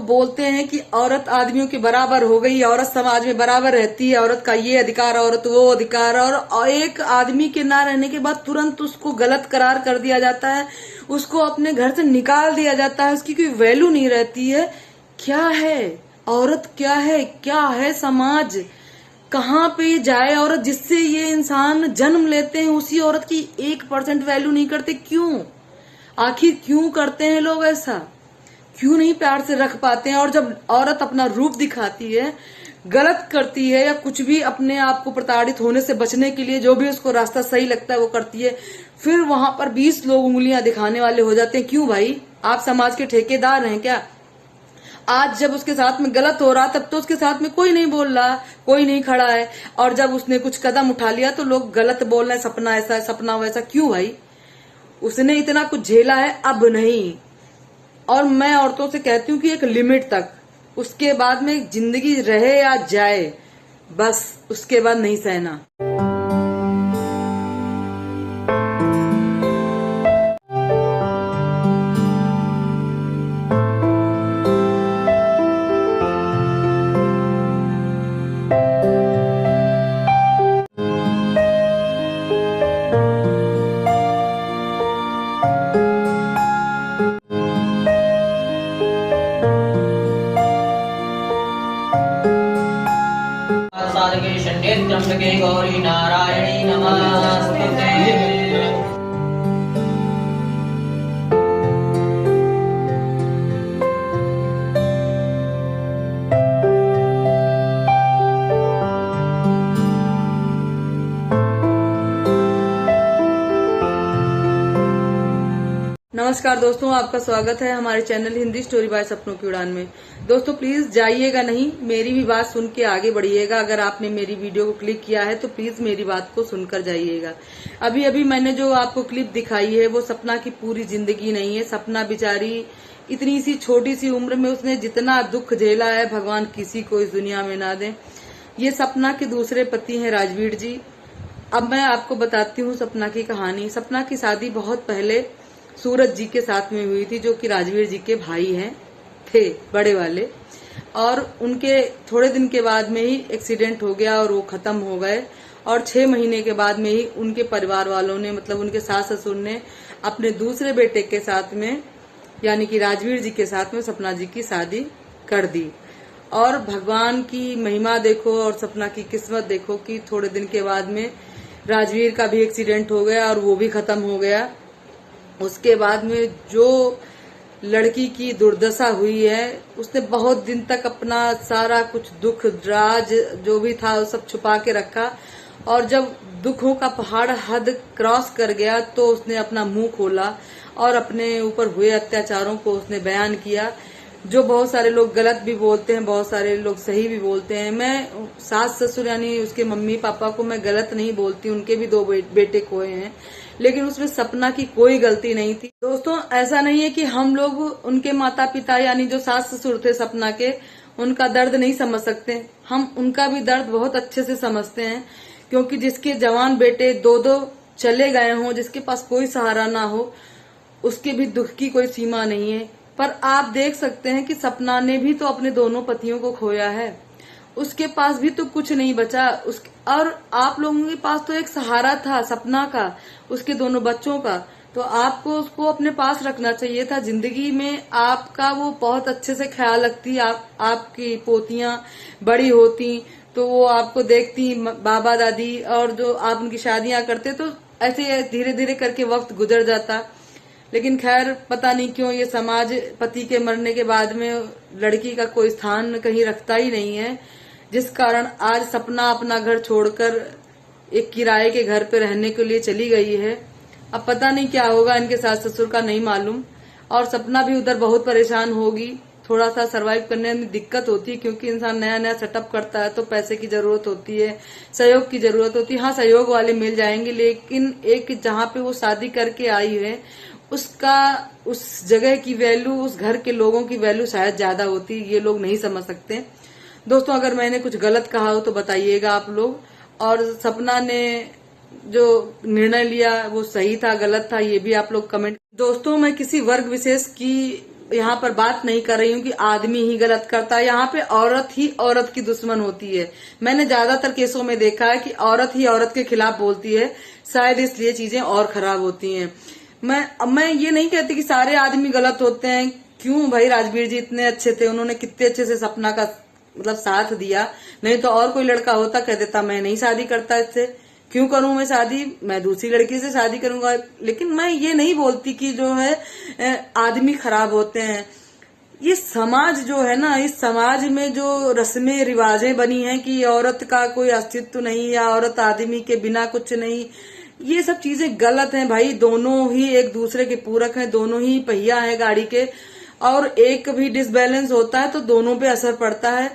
बोलते हैं कि औरत आदमियों के बराबर हो गई, औरत समाज में बराबर रहती है, औरत का ये अधिकार, औरत वो अधिकार, और एक आदमी के ना रहने के बाद तुरंत उसको गलत करार कर दिया जाता है, उसको अपने घर से निकाल दिया जाता है, उसकी कोई वैल्यू नहीं रहती है। क्या है औरत, क्या है समाज, कहाँ पे जाए औरत, जिससे ये इंसान जन्म लेते हैं उसी औरत की 1% वैल्यू नहीं करते। क्यों? आखिर क्यों करते हैं लोग ऐसा? क्यों नहीं प्यार से रख पाते हैं? और जब औरत अपना रूप दिखाती है, गलत करती है या कुछ भी अपने आप को प्रताड़ित होने से बचने के लिए जो भी उसको रास्ता सही लगता है वो करती है, फिर वहां पर 20 लोग उंगलियां दिखाने वाले हो जाते हैं। क्यों भाई? आप समाज के ठेकेदार हैं क्या? आज जब उसके साथ में गलत हो रहा तब तो उसके साथ में कोई नहीं बोल रहा, कोई नहीं खड़ा है, और जब उसने कुछ कदम उठा लिया तो लोग गलत बोल रहे हैं, सपना ऐसा है, सपना वैसा। क्यों भाई? उसने इतना कुछ झेला है, अब नहीं। और मैं औरतों से कहती हूँ कि एक लिमिट तक, उसके बाद में जिंदगी रहे या जाए, बस उसके बाद नहीं सहना। साधके शण्ये त्र्यम्बके गौरी नारायणी नमस्ते। नमस्कार दोस्तों, आपका स्वागत है हमारे चैनल हिंदी स्टोरी बाय सपनों की उड़ान में। दोस्तों प्लीज जाइएगा नहीं, मेरी भी बात सुन के आगे बढ़िएगा। अगर आपने मेरी वीडियो को क्लिक किया है तो प्लीज मेरी बात को सुनकर जाइएगा। अभी अभी मैंने जो आपको क्लिप दिखाई है वो सपना की पूरी जिंदगी नहीं है। सपना बेचारी इतनी सी छोटी सी उम्र में उसने जितना दुख झेला है, भगवान किसी को इस दुनिया में ना दे। ये सपना के दूसरे पति हैं राजवीर जी। अब मैं आपको बताती हूँ सपना की कहानी। सपना की शादी बहुत पहले सूरज जी के साथ में हुई थी, जो कि राजवीर जी के भाई हैं, थे बड़े वाले। और उनके थोड़े दिन के बाद में ही एक्सीडेंट हो गया और वो खत्म हो गए। और 6 महीने के बाद में ही उनके परिवार वालों ने, मतलब उनके सास ससुर ने अपने दूसरे बेटे के साथ में, यानी कि राजवीर जी के साथ में सपना जी की शादी कर दी। और भगवान की महिमा देखो और सपना की किस्मत देखो कि थोड़े दिन के बाद में राजवीर का भी एक्सीडेंट हो गया और वो भी खत्म हो गया। उसके बाद में जो लड़की की दुर्दशा हुई है, उसने बहुत दिन तक अपना सारा कुछ दुख राज जो भी था वो सब छुपा के रखा। और जब दुखों का पहाड़ हद क्रॉस कर गया तो उसने अपना मुंह खोला और अपने ऊपर हुए अत्याचारों को उसने बयान किया। जो बहुत सारे लोग गलत भी बोलते हैं, बहुत सारे लोग सही भी बोलते हैं। मैं सास ससुर यानी उसके मम्मी पापा को मैं गलत नहीं बोलती, उनके भी 2 बेटे खोए हैं, लेकिन उसमें सपना की कोई गलती नहीं थी। दोस्तों ऐसा नहीं है कि हम लोग उनके माता पिता यानी जो सास ससुर थे सपना के, उनका दर्द नहीं समझ सकते। हम उनका भी दर्द बहुत अच्छे से समझते हैं, क्योंकि जिसके जवान बेटे 2-2 चले गए हों, जिसके पास कोई सहारा ना हो, उसके भी दुख की कोई सीमा नहीं है। पर आप देख सकते हैं कि सपना ने भी तो अपने दोनों पतियों को खोया है, उसके पास भी तो कुछ नहीं बचा। और आप लोगों के पास तो एक सहारा था सपना का, उसके दोनों बच्चों का, तो आपको उसको अपने पास रखना चाहिए था। जिंदगी में आपका वो बहुत अच्छे से ख्याल रखती। आपकी पोतियां बड़ी होती तो वो आपको देखती, बाबा दादी, और जो आप उनकी शादियां करते तो ऐसे धीरे धीरे करके वक्त गुजर जाता। लेकिन खैर पता नहीं क्यों ये समाज पति के मरने के बाद में लड़की का कोई स्थान कहीं रखता ही नहीं है, जिस कारण आज सपना अपना घर छोड़कर एक किराए के घर पे रहने के लिए चली गई है। अब पता नहीं क्या होगा इनके सास ससुर का, नहीं मालूम। और सपना भी उधर बहुत परेशान होगी। थोड़ा सा सरवाइव करने में दिक्कत होती है, क्योंकि इंसान नया नया सेटअप करता है तो पैसे की जरूरत होती है, सहयोग की जरूरत होती है। हाँ, सहयोग वाले मिल जाएंगे, लेकिन एक जहाँ पे वो शादी करके आई है उसका, उस जगह की वैल्यू, उस घर के लोगों की वैल्यू शायद ज्यादा होती, ये लोग नहीं समझ सकते। दोस्तों अगर मैंने कुछ गलत कहा हो तो बताइएगा आप लोग। और सपना ने जो निर्णय लिया वो सही था गलत था, ये भी आप लोग कमेंट। दोस्तों मैं किसी वर्ग विशेष की यहाँ पर बात नहीं कर रही हूँ कि आदमी ही गलत करता है। यहाँ पे औरत ही औरत की दुश्मन होती है। मैंने ज्यादातर केसों में देखा है कि औरत ही औरत के खिलाफ बोलती है, शायद इसलिए चीजें और खराब होती हैं। मैं ये नहीं कहती कि सारे आदमी गलत होते हैं। क्यों भाई, राजवीर जी इतने अच्छे थे, उन्होंने कितने अच्छे से सपना का मतलब साथ दिया। नहीं तो और कोई लड़का होता कह देता मैं नहीं शादी करता इससे, क्यों करूं मैं शादी, मैं दूसरी लड़की से शादी करूंगा। लेकिन मैं ये नहीं बोलती कि जो है आदमी खराब होते हैं। ये समाज जो है ना, इस समाज में जो रस्में रिवाजें बनी हैं कि औरत का कोई अस्तित्व नहीं या औरत आदमी के बिना कुछ नहीं, ये सब चीजें गलत हैं भाई। दोनों ही एक दूसरे के पूरक हैं, दोनों ही पहिया है गाड़ी के, और एक भी डिसबैलेंस होता है तो दोनों पे असर पड़ता है।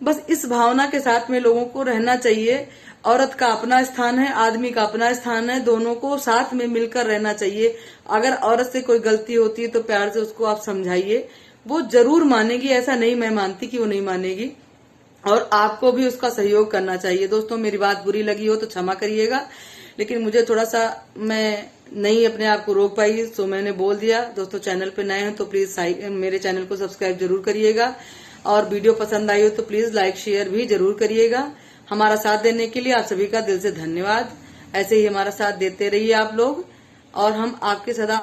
बस इस भावना के साथ में लोगों को रहना चाहिए। औरत का अपना स्थान है, आदमी का अपना स्थान है, दोनों को साथ में मिलकर रहना चाहिए। अगर औरत से कोई गलती होती है तो प्यार से उसको आप समझाइए, वो जरूर मानेगी। ऐसा नहीं मैं मानती कि वो नहीं मानेगी, और आपको भी उसका सहयोग करना चाहिए। दोस्तों, मेरी बात बुरी लगी हो तो क्षमा करिएगा, लेकिन मुझे थोड़ा सा मैं नहीं अपने आप को रोक पाई तो मैंने बोल दिया। दोस्तों, चैनल पे नए हैं तो प्लीज मेरे चैनल को सब्सक्राइब जरूर करिएगा, और वीडियो पसंद आई हो तो प्लीज लाइक शेयर भी जरूर करिएगा। हमारा साथ देने के लिए आप सभी का दिल से धन्यवाद। ऐसे ही हमारा साथ देते रहिए आप लोग, और हम आपके सदा